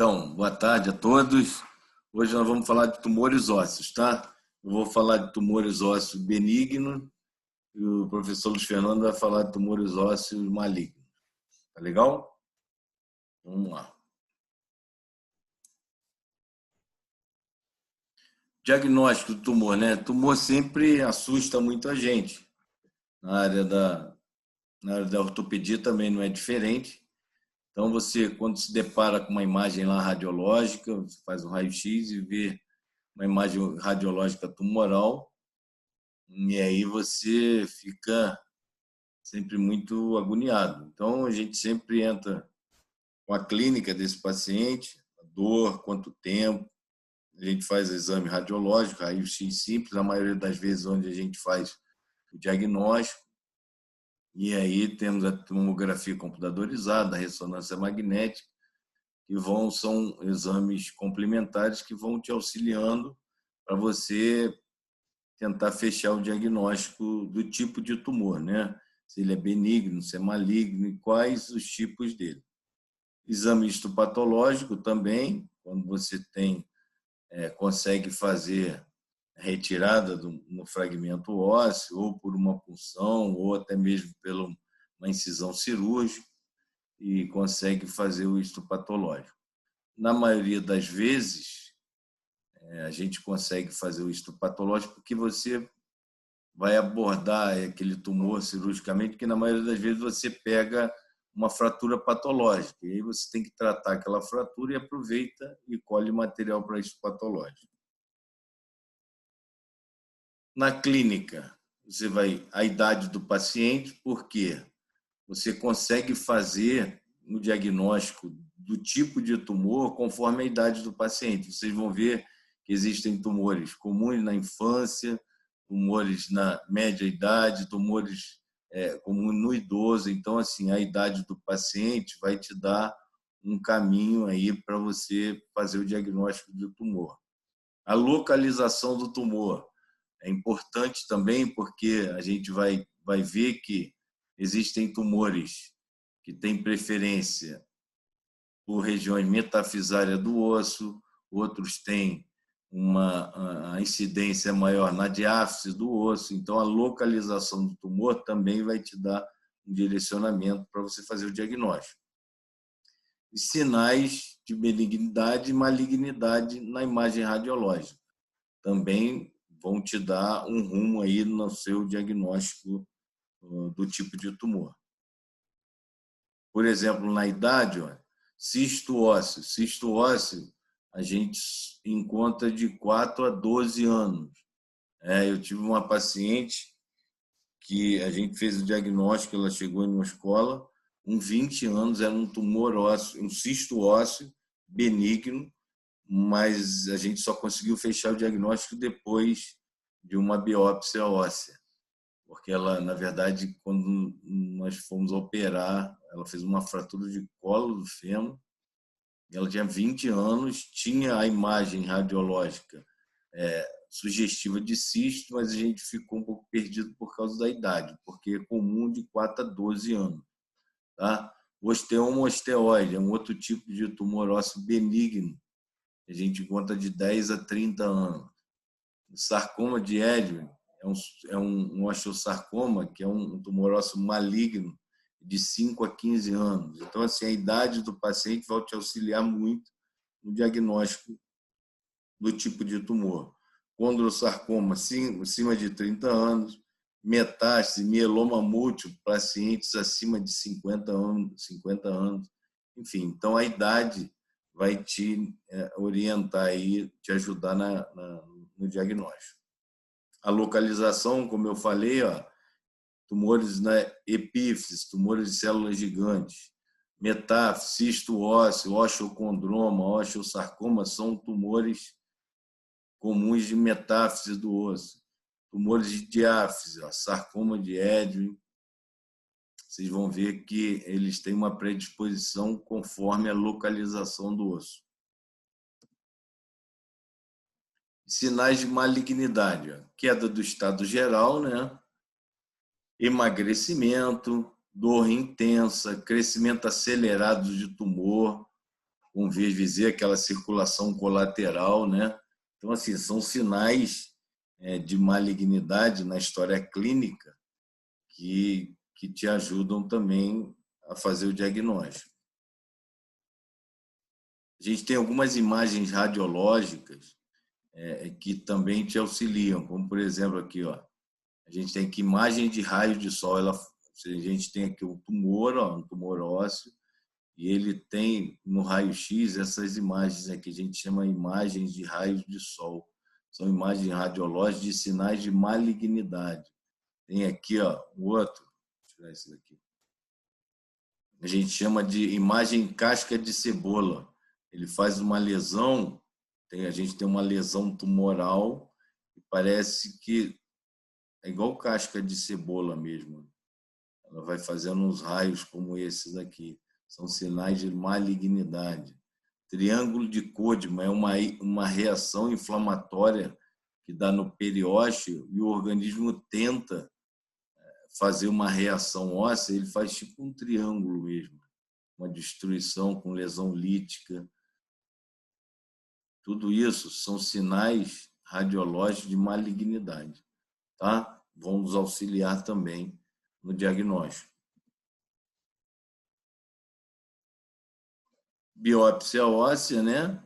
Então, boa tarde a todos. Hoje nós vamos falar de tumores ósseos, tá? Eu vou falar de tumores ósseos benignos e o professor Luiz Fernando vai falar de tumores ósseos malignos. Tá legal? Vamos lá. Diagnóstico do tumor, né? Tumor sempre assusta muita gente. Na área da ortopedia também não é diferente. Então, você, quando se depara com uma imagem lá radiológica, você faz um raio-x e vê uma imagem radiológica tumoral, e aí você fica sempre muito agoniado. Então, a gente sempre entra com a clínica desse paciente, a dor, quanto tempo, a gente faz exame radiológico, raio-x simples, a maioria das vezes onde a gente faz o diagnóstico, e aí temos a tomografia computadorizada, a ressonância magnética, que são exames complementares que vão te auxiliando para você tentar fechar o diagnóstico do tipo de tumor, né? Se ele é benigno, se é maligno e quais os tipos dele. Exame histopatológico também, quando você consegue fazer retirada no fragmento ósseo, ou por uma punção, ou até mesmo pela uma incisão cirúrgica, e consegue fazer o histopatológico. Na maioria das vezes, a gente consegue fazer o histopatológico porque você vai abordar aquele tumor cirurgicamente, que na maioria das vezes você pega uma fratura patológica, e aí você tem que tratar aquela fratura e aproveita e colhe material para isso patológico. Na clínica, você vai a idade do paciente, porque você consegue fazer o diagnóstico do tipo de tumor conforme a idade do paciente. Vocês vão ver que existem tumores comuns na infância, tumores na média idade, tumores comuns no idoso. Então, assim, a idade do paciente vai te dar um caminho aí para você fazer o diagnóstico do tumor. A localização do tumor é importante também, porque a gente vai ver que existem tumores que têm preferência por regiões metafisárias do osso, outros têm uma incidência maior na diáfise do osso. Então, a localização do tumor também vai te dar um direcionamento para você fazer o diagnóstico. E sinais de benignidade e malignidade na imagem radiológica também vão te dar um rumo aí no seu diagnóstico do tipo de tumor. Por exemplo, na idade, cisto ósseo. Cisto ósseo a gente encontra de 4 a 12 anos. Eu tive uma paciente que a gente fez o diagnóstico, ela chegou em uma escola, com 20 anos, era um tumor ósseo, um cisto ósseo benigno, mas a gente só conseguiu fechar o diagnóstico depois de uma biópsia óssea, porque ela, na verdade, quando nós fomos operar, ela fez uma fratura de colo do fêmur, ela tinha 20 anos, tinha a imagem radiológica sugestiva de cisto, mas a gente ficou um pouco perdido por causa da idade, porque é comum de 4 a 12 anos. Tá? O osteoma osteoide é um outro tipo de tumor ósseo benigno, que a gente encontra de 10 a 30 anos. O sarcoma de Ewing é um osteosarcoma, que é um tumor ósseo maligno, de 5 a 15 anos. Então, assim, a idade do paciente vai te auxiliar muito no diagnóstico do tipo de tumor. Condrosarcoma, acima de 30 anos, metástase, mieloma múltiplo, pacientes acima de 50 anos. Enfim, então a idade vai te orientar aí, te ajudar no diagnóstico. A localização, como eu falei, tumores na epífise, tumores de células gigantes, metáfise, cisto ósseo, osteocondroma, osteosarcoma são tumores comuns de metáfise do osso. Tumores de diáfise, sarcoma de Ewing, vocês vão ver que eles têm uma predisposição conforme a localização do osso. Sinais de malignidade, queda do estado geral, né? Emagrecimento, dor intensa, crescimento acelerado de tumor, com VVZ, aquela circulação colateral, né? Então, assim, são sinais de malignidade na história clínica que te ajudam também a fazer o diagnóstico. A gente tem algumas imagens radiológicas que também te auxiliam, como, por exemplo, aqui, ó, a gente tem aqui imagem de raio de sol. A gente tem aqui um tumor, ó, um tumor ósseo, e ele tem no raio-x essas imagens aqui, a gente chama imagens de raios de sol. São imagens radiológicas de sinais de malignidade. Tem aqui, ó, o outro, deixa eu tirar esse daqui. A gente chama de imagem casca de cebola. Ele faz uma lesão, a gente tem uma lesão tumoral e parece que é igual casca de cebola mesmo. Ela vai fazendo uns raios como esses aqui. São sinais de malignidade. Triângulo de Kodman é uma reação inflamatória que dá no periósteo e o organismo tenta fazer uma reação óssea, ele faz tipo um triângulo mesmo, uma destruição com lesão lítica. Tudo isso são sinais radiológicos de malignidade, tá? Vão nos auxiliar também no diagnóstico. Biópsia óssea, né?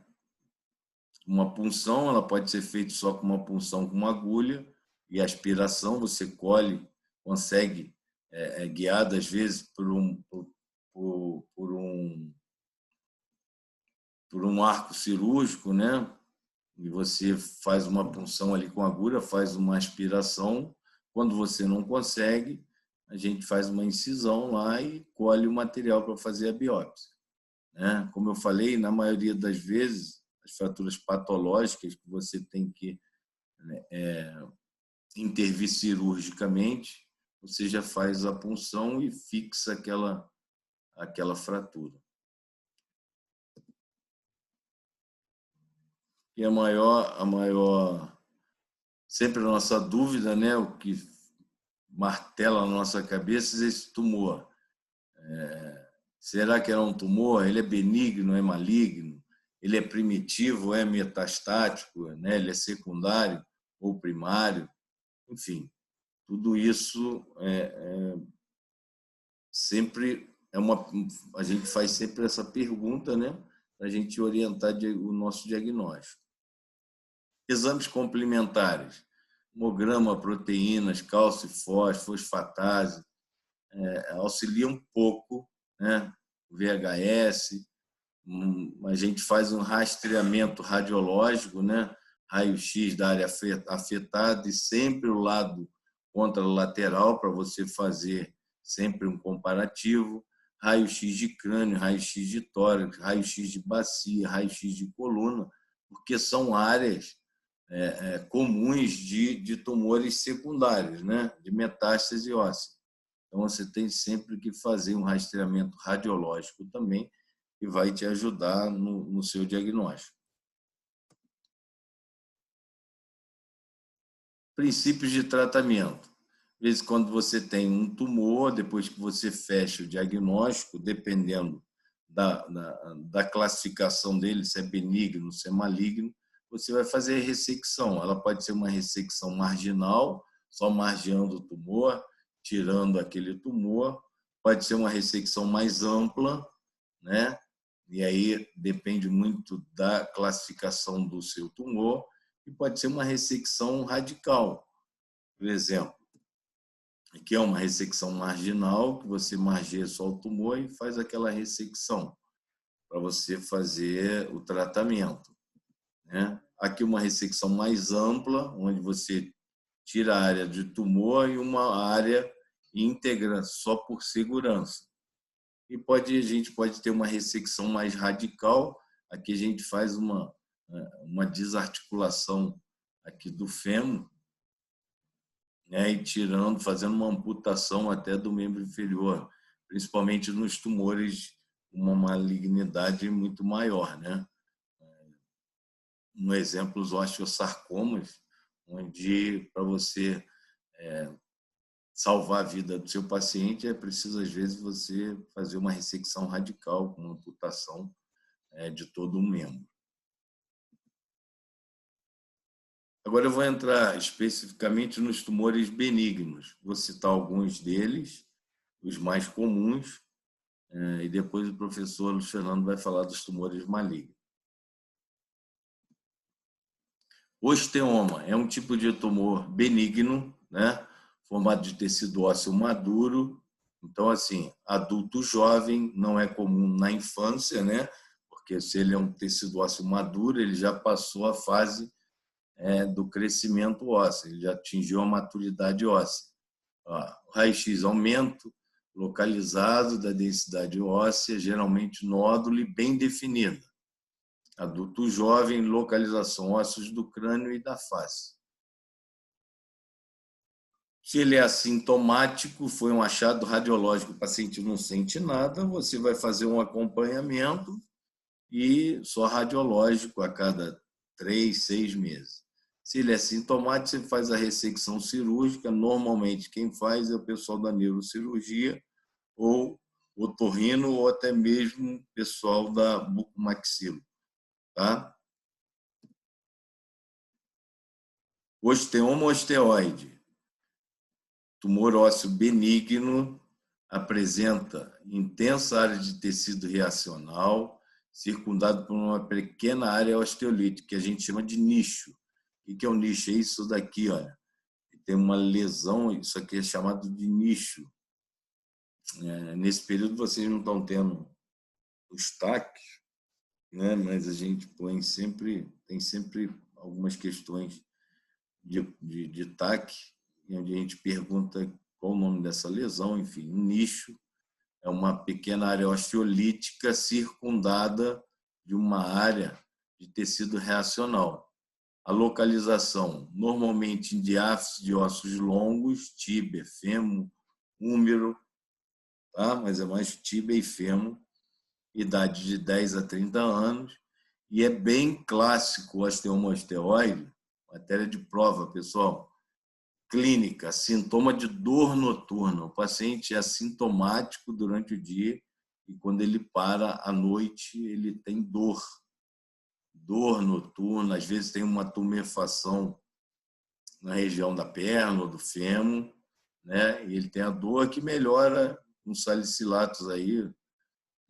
Uma punção, ela pode ser feita só com uma punção com uma agulha e aspiração, você colhe, consegue, guiado às vezes por um arco cirúrgico, né? E você faz uma punção ali com agulha, faz uma aspiração. Quando você não consegue, a gente faz uma incisão lá e colhe o material para fazer a biópsia, né? Como eu falei, na maioria das vezes, as fraturas patológicas que você tem que intervir cirurgicamente, você já faz a punção e fixa aquela fratura. E a maior, sempre a nossa dúvida, né, o que martela na nossa cabeça é esse tumor. Será que é um tumor? Ele é benigno, é maligno? Ele é primitivo, é metastático, né? Ele é secundário ou primário? Enfim, tudo isso sempre a gente faz sempre essa pergunta, né, para a gente orientar o nosso diagnóstico. Exames complementares, hemograma, proteínas, cálcio, fósforo, fosfatase, auxilia um pouco, né? VHS, a gente faz um rastreamento radiológico, né? Raio-x da área afetada e sempre o lado contralateral para você fazer sempre um comparativo, raio-x de crânio, raio-x de tórax, raio-x de bacia, raio-x de coluna, porque são áreas comuns de tumores secundários, né? De metástase óssea. Então, você tem sempre que fazer um rastreamento radiológico também, que vai te ajudar no seu diagnóstico. Princípios de tratamento. Às vezes, quando você tem um tumor, depois que você fecha o diagnóstico, dependendo da classificação dele, se é benigno, se é maligno, você vai fazer ressecção. Ela pode ser uma ressecção marginal, só margeando o tumor, tirando aquele tumor. Pode ser uma ressecção mais ampla, né? E aí depende muito da classificação do seu tumor. E pode ser uma ressecção radical, por exemplo, que é uma ressecção marginal, que você margeia só o tumor e faz aquela ressecção para você fazer o tratamento, né? Aqui uma ressecção mais ampla, onde você tira a área de tumor e uma área íntegra só por segurança. E a gente pode ter uma ressecção mais radical, aqui a gente faz uma desarticulação aqui do fêmur, né, e fazendo uma amputação até do membro inferior, principalmente nos tumores com uma malignidade muito maior, né? Um exemplo, os osteosarcomas, onde para você salvar a vida do seu paciente é preciso, às vezes, você fazer uma ressecção radical, com uma amputação de todo um membro. Agora eu vou entrar especificamente nos tumores benignos. Vou citar alguns deles, os mais comuns, e depois o professor Luiz Fernando vai falar dos tumores malignos. O osteoma é um tipo de tumor benigno, né? Formado de tecido ósseo maduro. Então, assim, adulto jovem não é comum na infância, né? Porque se ele é um tecido ósseo maduro, ele já passou a fase do crescimento ósseo, ele já atingiu a maturidade óssea. O raio-x, aumento localizado da densidade óssea, geralmente nódulo e bem definido. Adulto jovem, localização ósseos do crânio e da face. Se ele é assintomático, foi um achado radiológico, o paciente não sente nada, você vai fazer um acompanhamento e só radiológico a cada 3, 6 meses. Se ele é sintomático, você faz a ressecção cirúrgica. Normalmente, quem faz é o pessoal da neurocirurgia, ou otorrino, ou até mesmo o pessoal da bucomaxilo. Tá? Osteoma osteoide. Tumor ósseo benigno, apresenta intensa área de tecido reacional, circundado por uma pequena área osteolítica, que a gente chama de nicho. O que é um nicho? É isso daqui, olha. Tem uma lesão, isso aqui é chamado de nicho. Nesse período vocês não estão tendo os taques, né? Mas a gente tem sempre algumas questões de taque, onde a gente pergunta qual o nome dessa lesão, enfim, um nicho. É uma pequena área osteolítica circundada de uma área de tecido reacional. A localização, normalmente em diáfise de ossos longos, tíbia, fêmur, húmero, tá? Mas é mais tíbia e fêmur, idade de 10 a 30 anos, e é bem clássico o osteoma osteoide, matéria de prova, pessoal. Clínica, sintoma de dor noturna. O paciente é assintomático durante o dia e quando ele para à noite, ele tem dor noturna, às vezes tem uma tumefação na região da perna ou do fêmur, né? E ele tem a dor que melhora com salicilatos aí,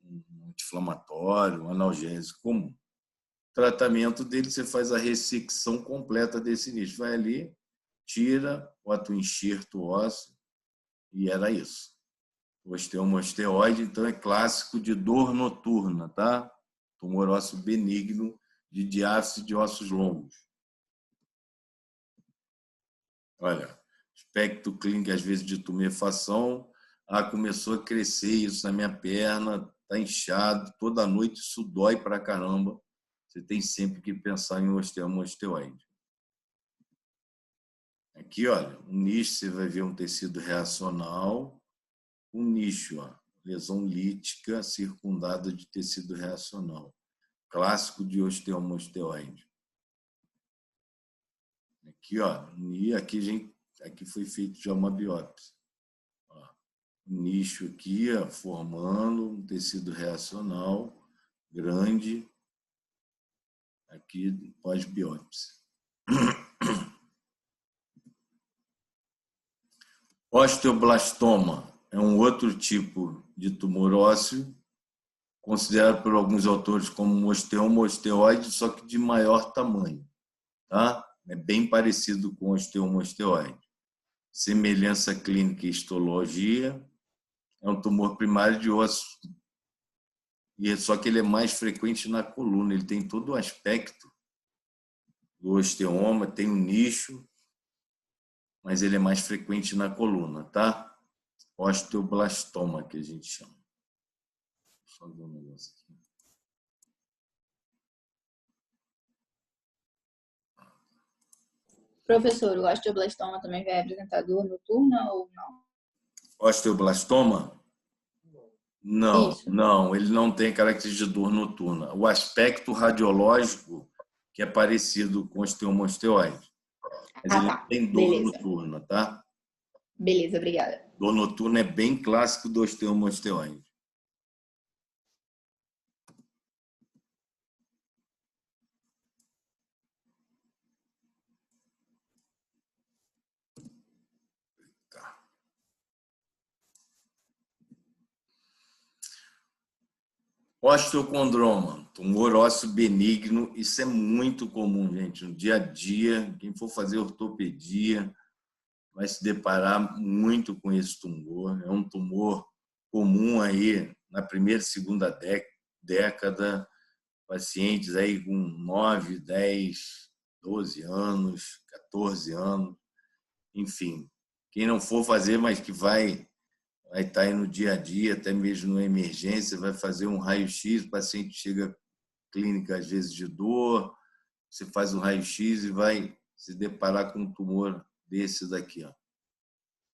um anti-inflamatório, um analgésico comum. O tratamento dele, você faz a ressecção completa desse nicho. Vai ali, tira, bota o enxerto ósseo e era isso. O osteoma osteoide, então, é clássico de dor noturna, tá? Tumor ósseo benigno de diáfise de ossos longos. Olha, aspecto clínico, às vezes, de tumefação. Começou a crescer isso na minha perna, está inchado, toda noite isso dói pra caramba. Você tem sempre que pensar em osteoma osteoide. Aqui, olha, um nicho, você vai ver um tecido reacional, um nicho, ó, lesão lítica circundada de tecido reacional. Clássico de osteoma osteoide. Aqui, ó, e aqui foi feito já uma biópsia. Ó, um nicho aqui, ó, formando um tecido reacional grande, aqui pós-biópsia. Osteoblastoma é um outro tipo de tumor ósseo, considerado por alguns autores como um osteoma osteoide, só que de maior tamanho. Tá? É bem parecido com o osteoma osteoide. Semelhança clínica e histologia. É um tumor primário de osso, só que ele é mais frequente na coluna. Ele tem todo o aspecto do osteoma, tem um nicho, mas ele é mais frequente na coluna, tá? Osteoblastoma, que a gente chama. Deixa eu ver um negócio aqui. Professor, o osteoblastoma também vai apresentar dor noturna ou não? Osteoblastoma? Não, Isso. não, ele não tem característica de dor noturna. O aspecto radiológico que é parecido com osteoma osteoide. Mas ele Tá. tem dor Beleza. noturna, tá? Beleza, obrigada. Dor noturna é bem clássico do osteoma osteoide. Osteocondroma, tumor ósseo benigno, isso é muito comum, gente, no dia a dia. Quem for fazer ortopedia vai se deparar muito com esse tumor. É um tumor comum aí na primeira e segunda década, pacientes aí com 9, 10, 12 anos, 14 anos, enfim. Quem não for fazer, mas que vai estar aí no dia a dia, até mesmo numa emergência, vai fazer um raio-x, o paciente chega à clínica às vezes de dor, você faz um raio-x e vai se deparar com um tumor desse daqui, ó.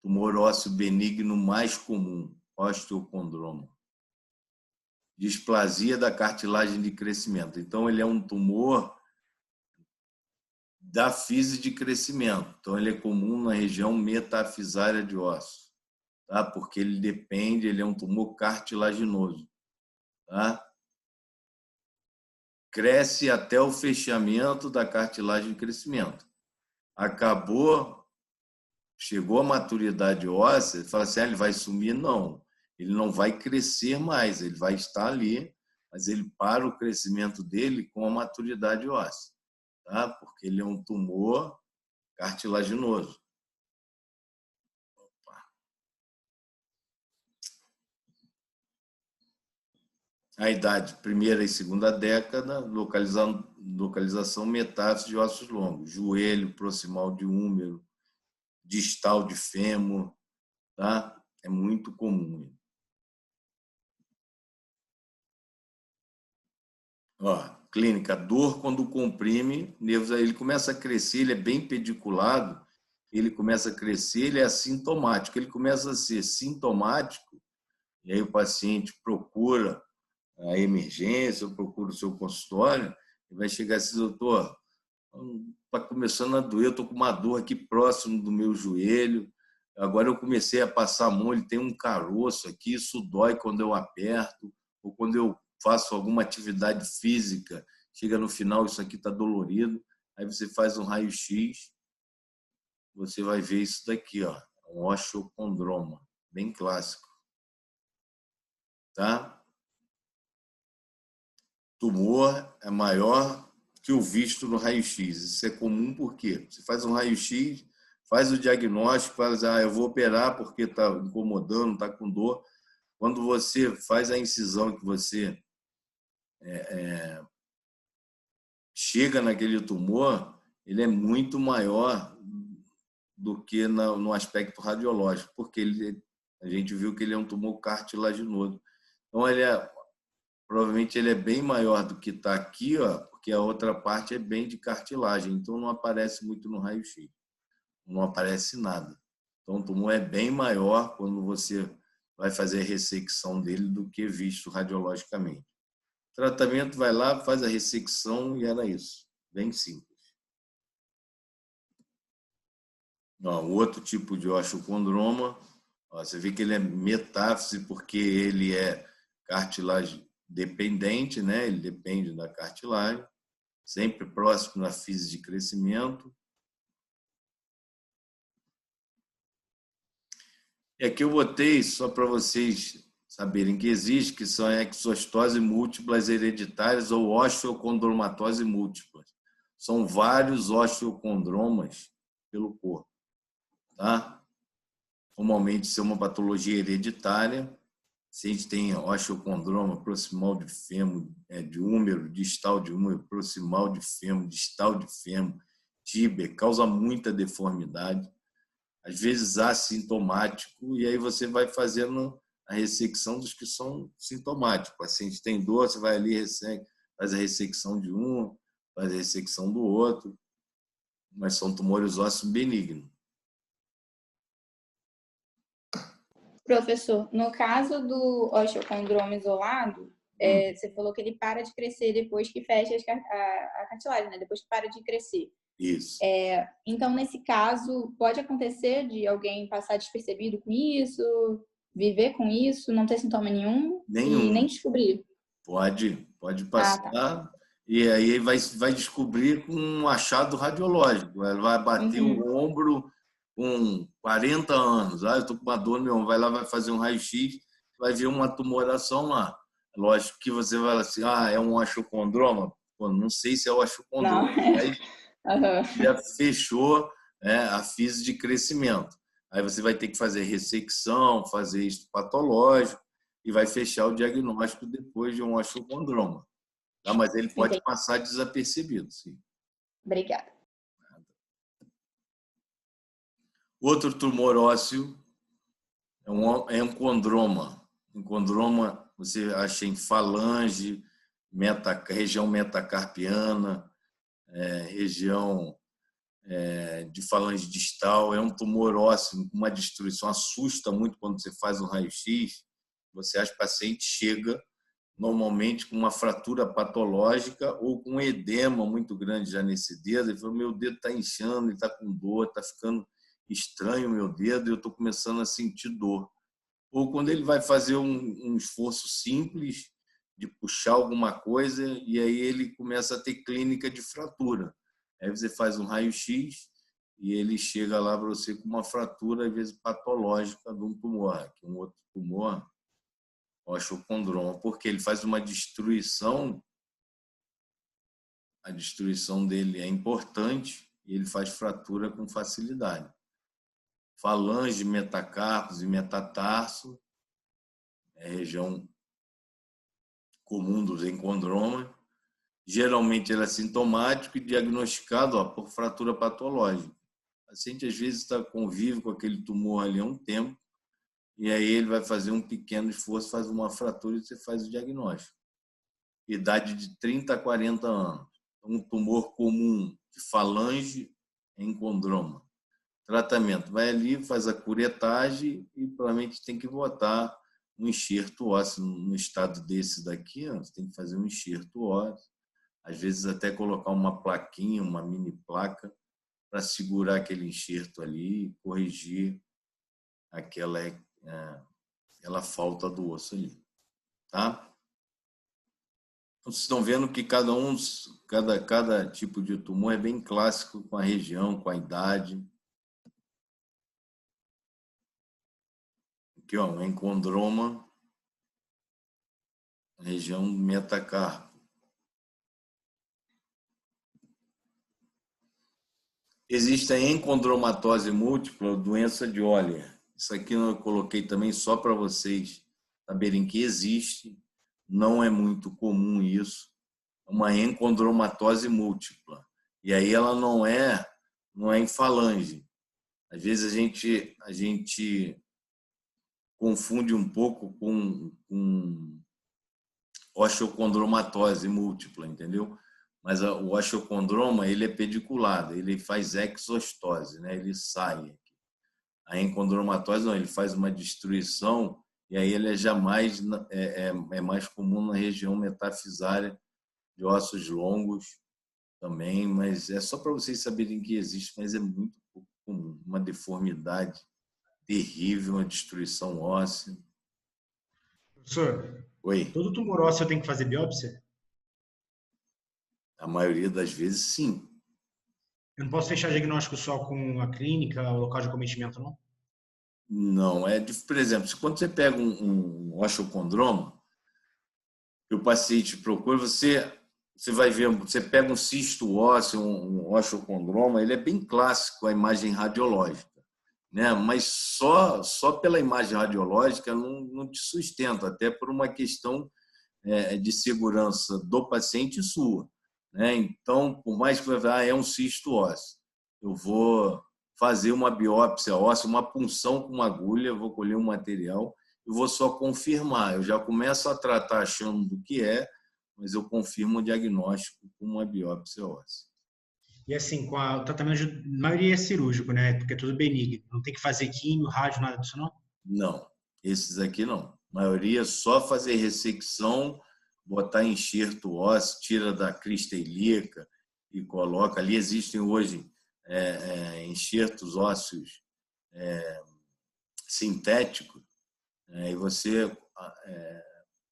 Tumor ósseo benigno mais comum, osteocondroma. Displasia da cartilagem de crescimento. Então, ele é um tumor da fise de crescimento. Então, ele é comum na região metafisária de ossos, tá? Porque ele é um tumor cartilaginoso, tá? Cresce até o fechamento da cartilagem de crescimento. Chegou à maturidade óssea, fala assim, ele vai sumir? Não, ele não vai crescer mais, ele vai estar ali, mas ele para o crescimento dele com a maturidade óssea, tá? Porque ele é um tumor cartilaginoso. A idade, primeira e segunda década, localização metáfise de ossos longos, joelho, proximal de húmero, distal de fêmur, tá? É muito comum. Ó, clínica, dor quando comprime, nervos, aí ele começa a crescer, ele é bem pediculado, ele começa a crescer, ele é assintomático, ele começa a ser sintomático, e aí o paciente procura a emergência, ou procura o seu consultório, e vai chegar assim, doutor, está começando a doer, eu estou com uma dor aqui próximo do meu joelho, agora eu comecei a passar a mão, ele tem um caroço aqui, isso dói quando eu aperto, ou quando eu faço alguma atividade física, chega no final, isso aqui está dolorido, aí você faz um raio-x, você vai ver isso daqui, ó, um osteocondroma, bem clássico. Tá? Tumor é maior que o visto no raio-x. Isso é comum porque você faz um raio-x, faz o diagnóstico, faz, eu vou operar porque está incomodando, está com dor. Quando você faz a incisão, que você chega naquele tumor, ele é muito maior do que no aspecto radiológico, porque a gente viu que ele é um tumor cartilaginoso. Então, provavelmente ele é bem maior do que está aqui, ó, porque a outra parte é bem de cartilagem, então não aparece muito no raio-x, não aparece nada. Então o tumor é bem maior quando você vai fazer a ressecção dele do que visto radiologicamente. O tratamento vai lá, faz a ressecção e era isso, bem simples. Ó, o outro tipo de osteocondroma, ó, você vê que ele é metáfise porque ele é cartilagem dependente, né? Ele depende da cartilagem, sempre próximo da fise de crescimento. E aqui eu botei só para vocês saberem que existe, que são a exostose múltiplas hereditárias ou osteocondromatose múltiplas. São vários osteocondromas pelo corpo, tá? Normalmente isso é uma patologia hereditária. Se a gente tem osteocondroma proximal de fêmur, de húmero, distal de húmero, proximal de fêmur, distal de fêmur, tíbia, causa muita deformidade, às vezes assintomático, e aí você vai fazendo a ressecção dos que são sintomáticos. O paciente tem dor, você vai ali, faz a ressecção de um, faz a ressecção do outro, mas são tumores ósseos benignos. Professor, no caso do osteocondroma isolado, você falou que ele para de crescer depois que fecha a cartilagem, né? Depois que para de crescer. Isso. Então, nesse caso, pode acontecer de alguém passar despercebido com isso, viver com isso, não ter sintoma nenhum e nem descobrir? Pode passar. Tá. E aí vai descobrir com um achado radiológico. Ela vai bater o ombro com 40 anos. Eu estou com uma dor no meu ombro. Vai lá, vai fazer um raio-x, vai ver uma tumoração lá. Lógico que você vai assim, é um osteocondroma? Pô, não sei se é o osteocondroma, mas já fechou a fise de crescimento. Aí você vai ter que fazer ressecção, fazer histopatológico e vai fechar o diagnóstico depois de um osteocondroma. Tá? Mas ele pode passar desapercebido, sim. Obrigada. Outro tumor ósseo é um condroma. Um condroma você acha em falange, região metacarpiana, região de falange distal. É um tumor ósseo, uma destruição. Assusta muito quando você faz um raio-x. Você acha que o paciente chega normalmente com uma fratura patológica ou com um edema muito grande já nesse dedo. Ele falou, meu dedo está inchando, ele está com dor, está ficando estranho o meu dedo e eu estou começando a sentir dor. Ou quando ele vai fazer um esforço simples de puxar alguma coisa e aí ele começa a ter clínica de fratura. Aí você faz um raio-x e ele chega lá para você com uma fratura, às vezes patológica, de um tumor, que um outro tumor, osteocondroma, porque ele faz uma destruição, a destruição dele é importante e ele faz fratura com facilidade. Falange, metacarpos e metatarso é a região comum dos encondromas. Geralmente ele é sintomático e diagnosticado por fratura patológica. O paciente às vezes convive com aquele tumor ali há um tempo e aí ele vai fazer um pequeno esforço, faz uma fratura e você faz o diagnóstico. Idade de 30 a 40 anos. Um tumor comum de falange é encondroma. Tratamento. Vai ali, faz a curetagem e provavelmente tem que botar um enxerto ósseo. No estado desse daqui, você tem que fazer um enxerto ósseo. Às vezes até colocar uma plaquinha, uma mini placa, para segurar aquele enxerto ali e corrigir aquela falta do osso ali. Tá? Então, vocês estão vendo que cada tipo de tumor é bem clássico com a região, com a idade. Aqui, um encondroma, região metacarpo. Existe a encondromatose múltipla, doença de Ollier. Isso aqui eu coloquei também só para vocês saberem que existe. Não é muito comum isso. Uma encondromatose múltipla. E aí ela não é em falange. Às vezes a gente confunde um pouco com osteocondromatose múltipla, entendeu? Mas o osteocondroma, ele é pediculado, ele faz exostose, né? Ele sai. A encondromatose não, ele faz uma destruição e aí ele é mais comum na região metafisária de ossos longos também, mas é só para vocês saberem que existe, mas é muito pouco comum. Uma deformidade terrível, uma destruição óssea. Professor, Oi. Todo tumor ósseo tem que fazer biópsia? A maioria das vezes, sim. Eu não posso fechar diagnóstico só com a clínica, o local de acometimento, não? Não, por exemplo, quando você pega um osteocondroma, e o paciente procura, você vai ver, você pega um cisto ósseo, um osteocondroma, ele é bem clássico a imagem radiológica, né? Mas só pela imagem radiológica não te sustenta, até por uma questão de segurança do paciente e sua, né? Então, por mais que você é um cisto ósseo, eu vou fazer uma biópsia óssea, uma punção com uma agulha, vou colher um material e vou só confirmar. Eu já começo a tratar achando do que é, mas eu confirmo o diagnóstico com uma biópsia óssea. E assim, o tratamento de maioria é cirúrgico, né? Porque é tudo benigno. Não tem que fazer químio, rádio, nada disso, não? Não, esses aqui não. A maioria é só fazer ressecção, botar enxerto ósseo, tira da crista ilíaca e coloca. Ali existem hoje enxertos ósseos sintéticos, e você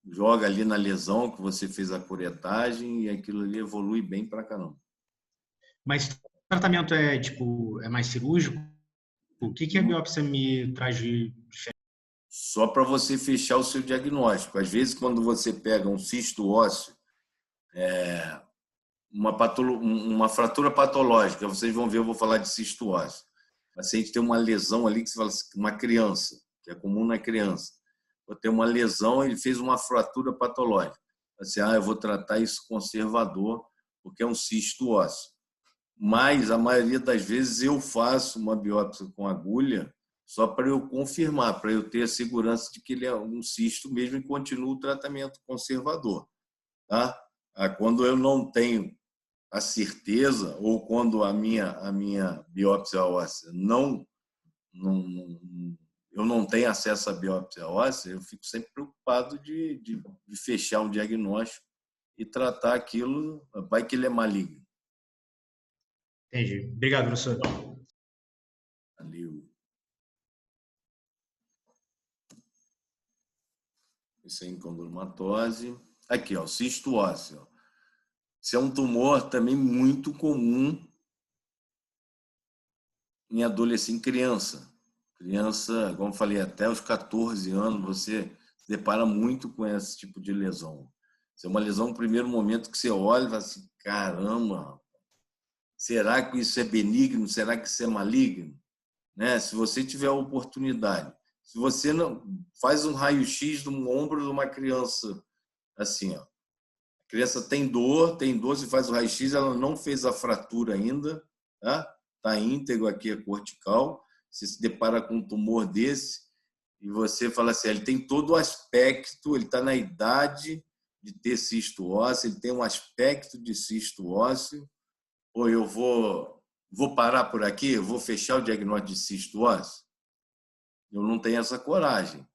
joga ali na lesão que você fez a curetagem e aquilo ali evolui bem pra caramba. Mas o tratamento é mais cirúrgico? O que a biópsia me traz de diferente? só para você fechar o seu diagnóstico. Às vezes, quando você pega um cisto ósseo, uma fratura patológica, vocês vão ver, eu vou falar de cisto ósseo. O paciente tem uma lesão ali, que você fala assim, uma criança, que é comum na criança. Ou tem uma lesão, ele fez uma fratura patológica. Assim, eu vou tratar isso conservador, porque é um cisto ósseo. Mas, a maioria das vezes, eu faço uma biópsia com agulha só para eu confirmar, para eu ter a segurança de que ele é um cisto mesmo e continuo o tratamento conservador. Tá? Quando eu não tenho a certeza, ou quando a minha biópsia óssea eu não tenho acesso à biópsia óssea, eu fico sempre preocupado de fechar um diagnóstico e tratar aquilo, vai que ele é maligno. Entendi. Obrigado, professor. Valeu. Isso é encondomatose. Aqui, ó, cisto ósseo. Isso é um tumor também muito comum em adolescente, em criança. Criança, como eu falei, até os 14 anos, você se depara muito com esse tipo de lesão. Isso é uma lesão no primeiro momento que você olha e fala assim, caramba, será que isso é benigno? Será que isso é maligno? Né? Se você tiver a oportunidade, se você não faz um raio-x do ombro de uma criança, assim, ó, a criança tem dor, se faz o raio-x, ela não fez a fratura ainda, tá? Está íntegro aqui a cortical, você se depara com um tumor desse e você fala assim, ele tem todo o aspecto, ele está na idade de ter cisto ósseo, ele tem um aspecto de cisto ósseo, ou eu vou parar por aqui, eu vou fechar o diagnóstico de cisto ósseo? Eu não tenho essa coragem,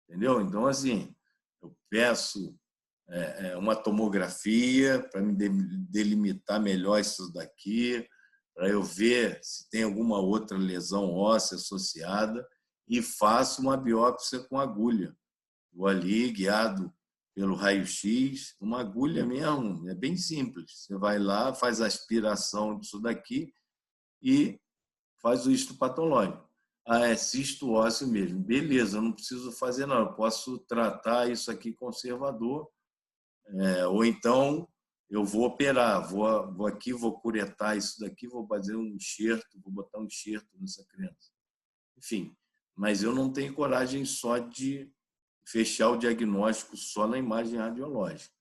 entendeu? Então, assim, eu peço uma tomografia para me delimitar melhor isso daqui, para eu ver se tem alguma outra lesão óssea associada e faço uma biópsia com agulha. Vou ali, guiado pelo raio-x, uma agulha mesmo, é bem simples. Você vai lá, faz a aspiração disso daqui e faz o histopatológico. É cisto ósseo mesmo. Beleza, eu não preciso fazer nada, eu posso tratar isso aqui conservador, ou então eu vou operar, vou aqui, vou curetar isso daqui, vou fazer um enxerto, vou botar um enxerto nessa criança. Enfim, mas eu não tenho coragem só de fechar o diagnóstico só na imagem radiológica.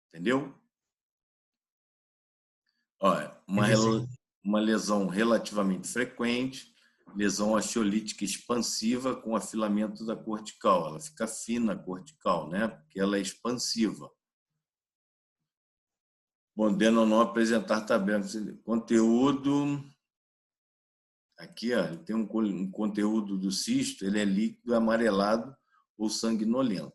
Entendeu? Olha, uma lesão relativamente frequente, lesão osteolítica expansiva com afilamento da cortical. Ela fica fina, a cortical, né? Porque ela é expansiva. Podendo ou não apresentar tabela. Conteúdo. Aqui, ó, tem um conteúdo do cisto, ele é líquido, amarelado ou sanguinolento. O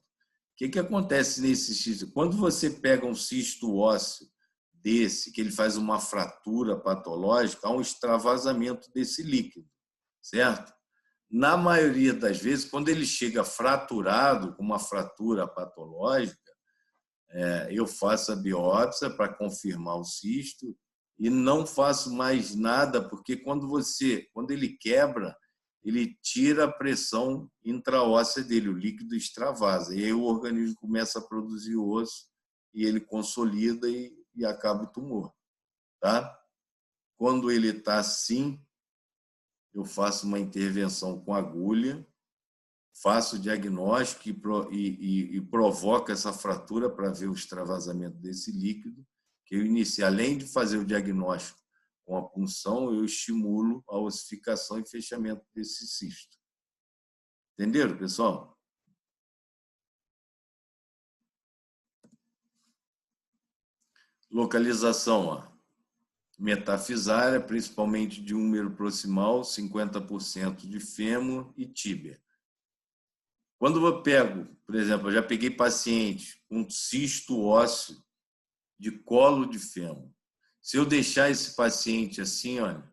que acontece nesse cisto? Quando você pega um cisto ósseo desse, que ele faz uma fratura patológica, há um extravasamento desse líquido, certo? Na maioria das vezes, quando ele chega fraturado, com uma fratura patológica, eu faço a biópsia para confirmar o cisto e não faço mais nada, porque quando ele quebra, ele tira a pressão intraóssea dele, o líquido extravasa, e aí o organismo começa a produzir osso e ele consolida e acaba o tumor. Tá? Quando ele está assim, eu faço uma intervenção com agulha, faço o diagnóstico e provoco essa fratura para ver o extravasamento desse líquido, que eu inicio, além de fazer o diagnóstico com a punção, eu estimulo a ossificação e fechamento desse cisto. Entenderam, pessoal? Localização, ó. Metafisária, principalmente de húmero proximal, 50% de fêmur e tíbia. Quando eu pego, por exemplo, eu já peguei paciente com cisto ósseo de colo de fêmur. Se eu deixar esse paciente assim, olha,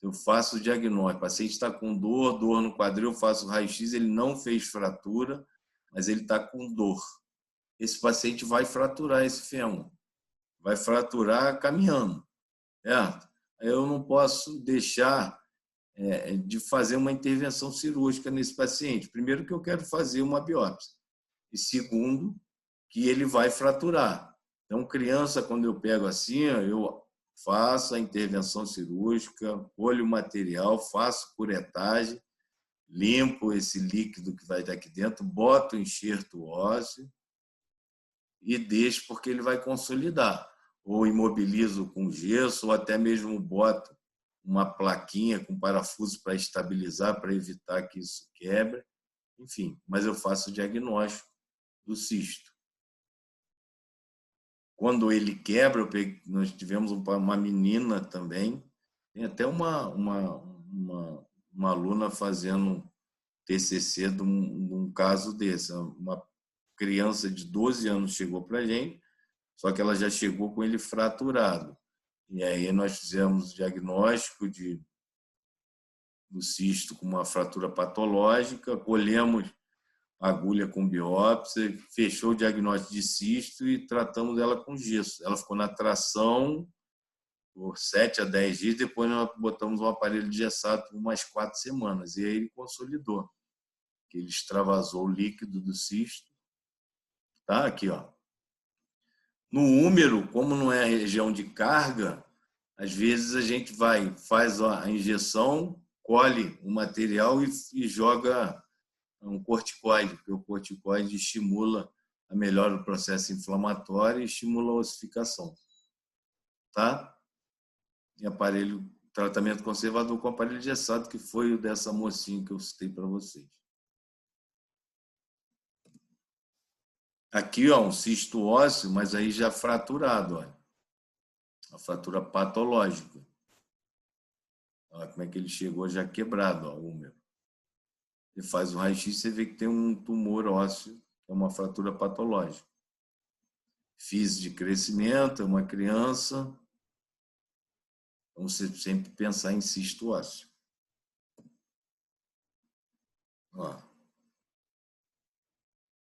eu faço o diagnóstico, o paciente está com dor no quadril, eu faço o raio-x, ele não fez fratura, mas ele está com dor. Esse paciente vai fraturar esse fêmur, vai fraturar caminhando, certo? Eu não posso deixar de fazer uma intervenção cirúrgica nesse paciente. Primeiro, que eu quero fazer uma biópsia. E segundo, que ele vai fraturar. Então, criança, quando eu pego assim, eu faço a intervenção cirúrgica, colho o material, faço curetagem, limpo esse líquido que vai estar aqui dentro, boto o enxerto ósseo e deixo, porque ele vai consolidar. Ou imobilizo com gesso, ou até mesmo boto uma plaquinha com parafuso para estabilizar, para evitar que isso quebre. Enfim, mas eu faço o diagnóstico do cisto. Quando ele quebra, nós tivemos uma menina também, tem até uma aluna fazendo TCC de um caso desse. Uma criança de 12 anos chegou para a gente, só que ela já chegou com ele fraturado. E aí nós fizemos o diagnóstico do cisto com uma fratura patológica, colhemos agulha com biópsia, fechou o diagnóstico de cisto e tratamos ela com gesso. Ela ficou na tração por 7 a 10 dias, depois nós botamos um aparelho de gessado por umas 4 semanas, e aí ele consolidou, que ele extravasou o líquido do cisto. Tá aqui, ó. No úmero, como não é a região de carga, às vezes a gente faz a injeção, colhe o material e joga um corticoide, porque o corticoide estimula a melhora do processo inflamatório e estimula a ossificação. Tá? E tratamento conservador com aparelho gessado, que foi o dessa mocinha que eu citei para vocês. Aqui, ó, um cisto ósseo, mas aí já fraturado, olha. A fratura patológica. Olha como é que ele chegou já quebrado, ó, o úmero. Você faz o raio-x, você vê que tem um tumor ósseo, que é uma fratura patológica. Fise de crescimento, é uma criança. Então, você sempre pensar em cisto ósseo. Ó.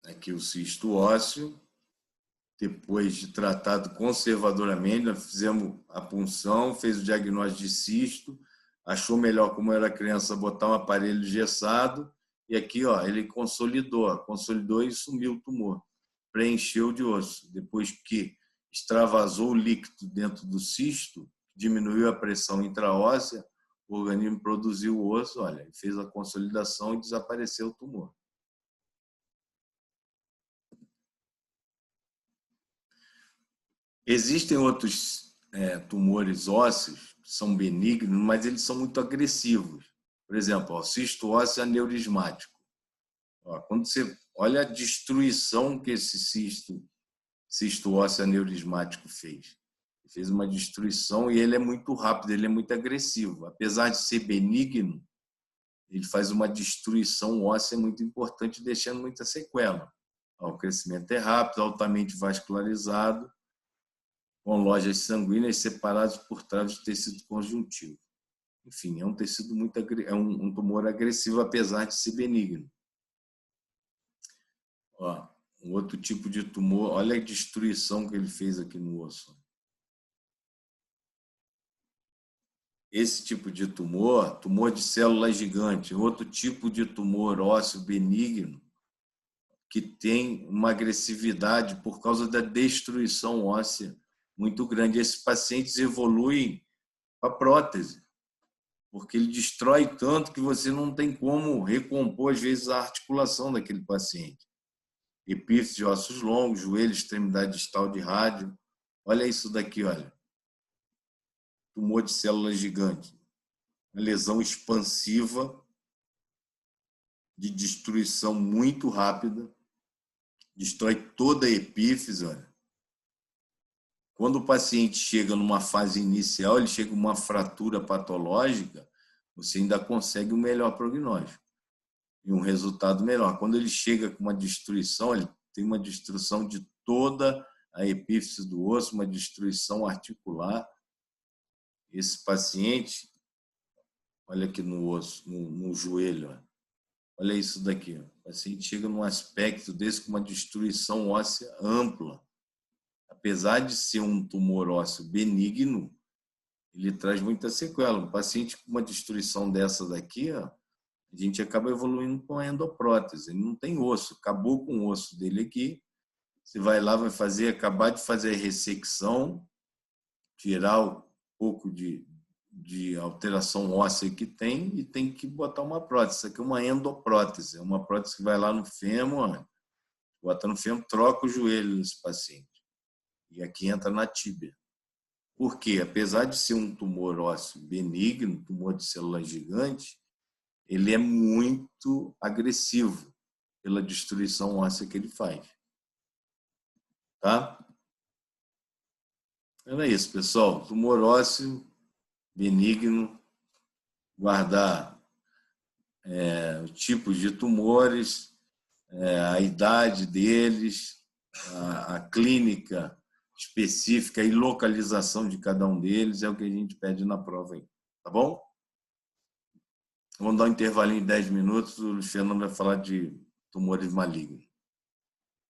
Aqui o cisto ósseo. Depois de tratado conservadoramente, nós fizemos a punção, fez o diagnóstico de cisto, achou melhor, como era criança, botar um aparelho gessado. E aqui, ó, ele consolidou e sumiu o tumor, preencheu de osso. Depois que extravasou o líquido dentro do cisto, diminuiu a pressão intraóssea, o organismo produziu o osso, olha, fez a consolidação e desapareceu o tumor. Existem outros tumores ósseos que são benignos, mas eles são muito agressivos. Por exemplo, o cisto ósseo aneurismático. Quando você olha a destruição que esse cisto ósseo aneurismático fez. Ele fez uma destruição e ele é muito rápido, ele é muito agressivo. Apesar de ser benigno, ele faz uma destruição óssea muito importante, deixando muita sequela. O crescimento é rápido, altamente vascularizado, com lojas sanguíneas separadas por trás do tecido conjuntivo. Enfim, é um tecido um tumor agressivo, apesar de ser benigno. Ó, um outro tipo de tumor, olha a destruição que ele fez aqui no osso. Esse tipo de tumor de célula gigante, outro tipo de tumor ósseo benigno, que tem uma agressividade por causa da destruição óssea muito grande. Esses pacientes evoluem para prótese, porque ele destrói tanto que você não tem como recompor, às vezes, a articulação daquele paciente. Epífise de ossos longos, joelho, extremidade distal de rádio. Olha isso daqui, olha. Tumor de célula gigante. Uma lesão expansiva, de destruição muito rápida. Destrói toda a epífise, olha. Quando o paciente chega numa fase inicial, ele chega com uma fratura patológica, você ainda consegue um melhor prognóstico e um resultado melhor. Quando ele chega com uma destruição, ele tem uma destruição de toda a epífise do osso, uma destruição articular. Esse paciente, olha aqui no osso, no joelho, olha isso daqui. O paciente chega num aspecto desse com uma destruição óssea ampla. Apesar de ser um tumor ósseo benigno, ele traz muita sequela. Um paciente com uma destruição dessa daqui, ó, a gente acaba evoluindo com a endoprótese. Ele não tem osso, acabou com o osso dele aqui. Você vai lá, vai acabar de fazer a ressecção, tirar um pouco de alteração óssea que tem e tem que botar uma prótese. Isso aqui é uma endoprótese, é uma prótese que vai lá no fêmur, bota no fêmur, troca o joelho desse paciente. E aqui entra na tíbia. Por quê? Apesar de ser um tumor ósseo benigno, tumor de célula gigante, ele é muito agressivo pela destruição óssea que ele faz. Tá? Era isso, pessoal. Tumor ósseo benigno, guardar tipos de tumores, a idade deles, a clínica específica e localização de cada um deles é o que a gente pede na prova aí. Tá bom? Vamos dar um intervalinho de 10 minutos, o Luciano vai falar de tumores malignos.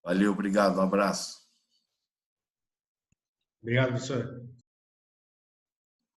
Valeu, obrigado, um abraço. Obrigado, professor.